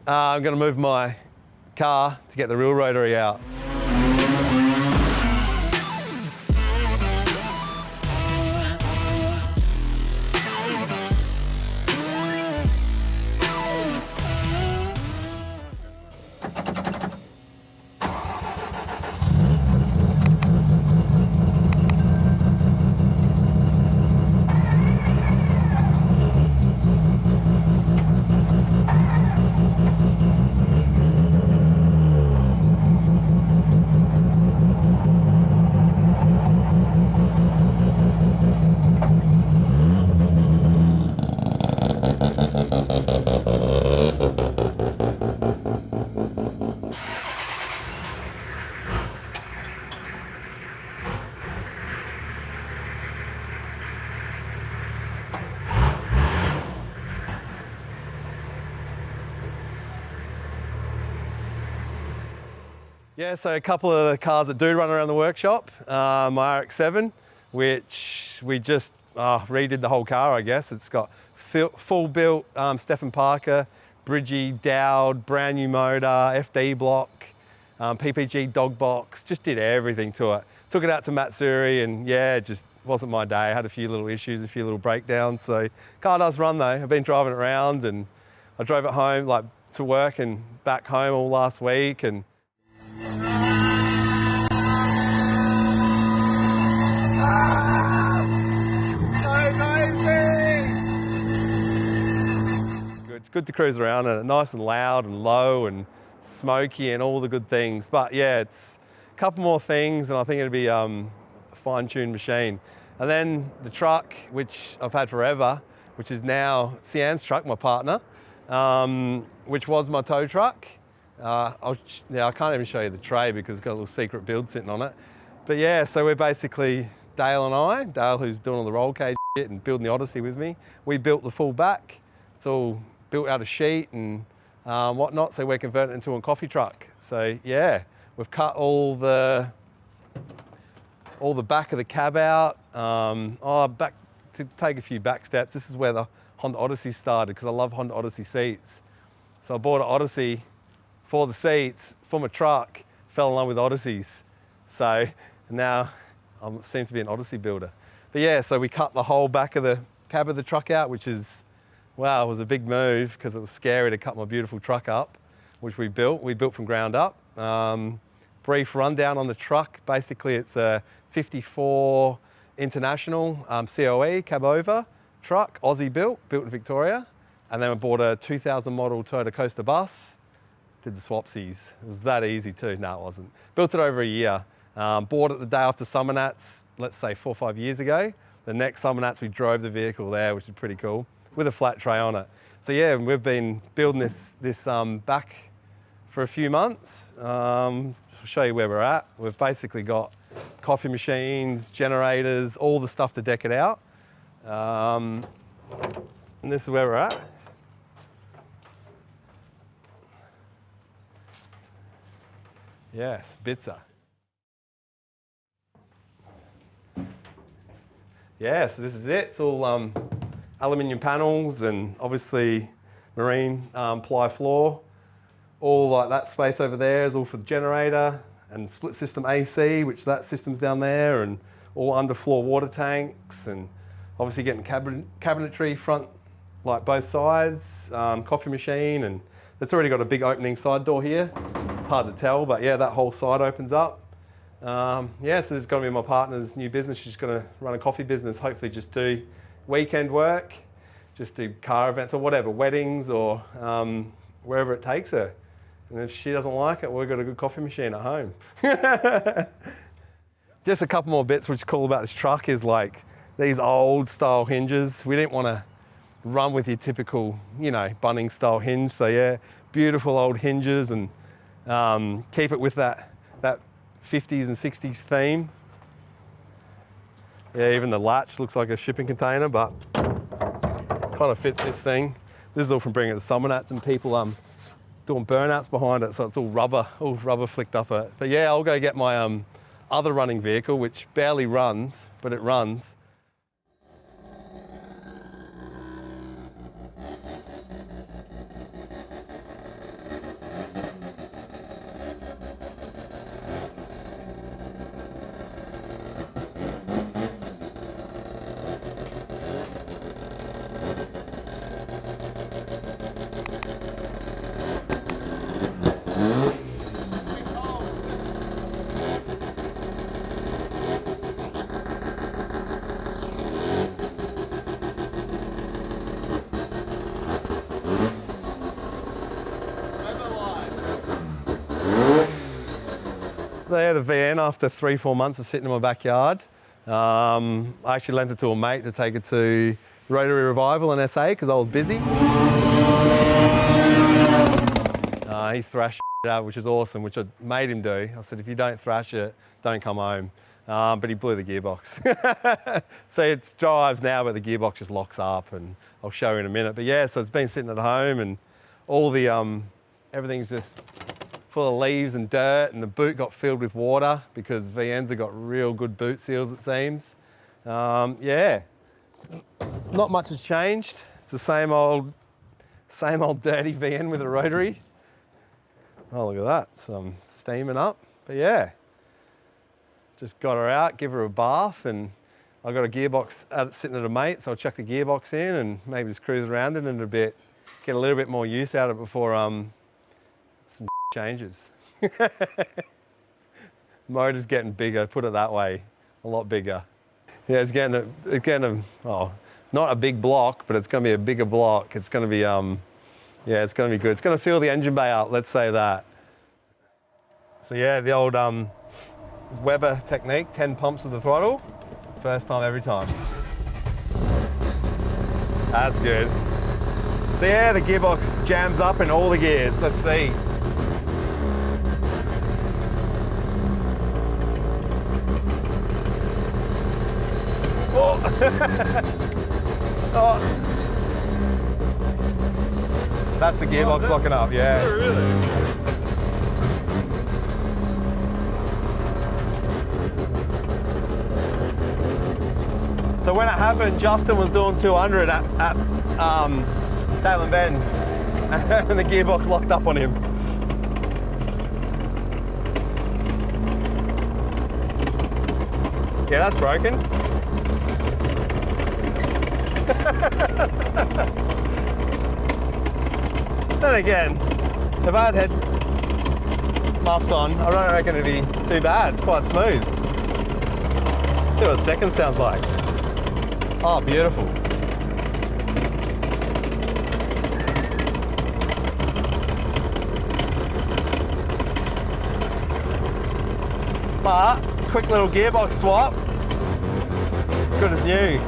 I'm going to move my car to get the real rotary out. Yeah, so a couple of the cars that do run around the workshop, my RX7, which we just redid the whole car, I guess. It's got full built Stephen Parker, Bridgie, Dowd, brand new motor, FD block, PPG dog box, just did everything to it. Took it out to Matsuri and yeah, it just wasn't my day. I had a few little issues, a few little breakdowns. So car does run though. I've been driving it around and I drove it home, like to work and back home all last week. And it's good to cruise around and nice and loud and low and smoky and all the good things. But yeah, it's a couple more things and I think it'll be a fine-tuned machine. And then the truck, which I've had forever, which is now Sian's truck, my partner, which was my tow truck. I can't even show you the tray because it's got a little secret build sitting on it. But yeah, so we're basically, Dale and I, Dale who's doing all the roll cage shit and building the Odyssey with me, we built the full back. It's all built out of sheet and whatnot, so we're converting it into a coffee truck. So yeah, we've cut all the back of the cab out. Back to take a few back steps. This is where the Honda Odyssey started because I love Honda Odyssey seats. So I bought an Odyssey for the seats, for my truck, fell in love with Odysseys. So now I seem to be an Odyssey builder. But yeah, so we cut the whole back of the cab of the truck out, which is, wow, it was a big move because it was scary to cut my beautiful truck up, which we built from ground up. Brief rundown on the truck. Basically, it's a 54 International COE cab over truck, Aussie built in Victoria. And then we bought a 2000 model Toyota Coaster bus. Did the swapsies. It was that easy too. No, it wasn't. Built it over a year. Bought it the day after Summer Nats, let's say 4 or 5 years ago. The next Summer Nats, we drove the vehicle there, which is pretty cool, with a flat tray on it. So yeah, we've been building this back for a few months. I'll show you where we're at. We've basically got coffee machines, generators, all the stuff to deck it out. And this is where we're at. Yes, Bitzer. Yeah, so this is it. It's all aluminium panels and obviously marine ply floor. All like that space over there is all for the generator and split system AC, which that system's down there, and all underfloor water tanks, and obviously getting cabinetry front, like both sides, coffee machine, and it's already got a big opening side door here. It's hard to tell, but yeah, that whole side opens up. Yeah, so this is going to be my partner's new business. She's going to run a coffee business, hopefully just do weekend work, just do car events or whatever, weddings or wherever it takes her. And if she doesn't like it, we've got a good coffee machine at home. Just a couple more bits which is cool about this truck is like these old style hinges. We didn't want to run with your typical, you know, Bunnings style hinge. So yeah, beautiful old hinges and keep it with that 50s and 60s theme. Yeah, even the latch looks like a shipping container, but kind of fits this thing. This is all from bringing it to Summer Nats and people doing burnouts behind it, so it's all rubber flicked up it. But yeah, I'll go get my other running vehicle, which barely runs, but it runs. There, the VN after 3-4 months of sitting in my backyard. I actually lent it to a mate to take it to Rotary Revival in SA because I was busy. He thrashed it out, which is awesome, which I made him do. I said, if you don't thrash it, don't come home. But he blew the gearbox. So it drives now, but the gearbox just locks up, and I'll show you in a minute. But yeah, so it's been sitting at home, and all the, everything's just full of leaves and dirt, and the boot got filled with water because VNs have got real good boot seals, it seems. Yeah, not much has changed. It's the same old dirty VN with a rotary. Oh, look at that, some steaming up. But yeah, just got her out, give her a bath, and I've got a gearbox sitting at a mate, so I'll chuck the gearbox in and maybe just cruise around it in a bit, get a little bit more use out of it before some changes. Motor's getting bigger, put it that way, a lot bigger. Yeah, it's getting oh, not a big block, but it's going to be a bigger block. It's going to be, yeah, it's going to be good. It's going to fill the engine bay out, let's say that. So yeah, the old Weber technique, 10 pumps of the throttle, first time every time. That's good. So yeah, the gearbox jams up in all the gears. Let's see. Oh. Oh. That's the gearbox locking up, yeah. Oh, really? So when it happened, Justin was doing 200 at Tail and Bends, and the gearbox locked up on him. Yeah, that's broken. Then again, if I had head muffs on, I don't reckon it'd be too bad. It's quite smooth. Let's see what a second sounds like. Oh, beautiful. But, quick little gearbox swap. Good as new.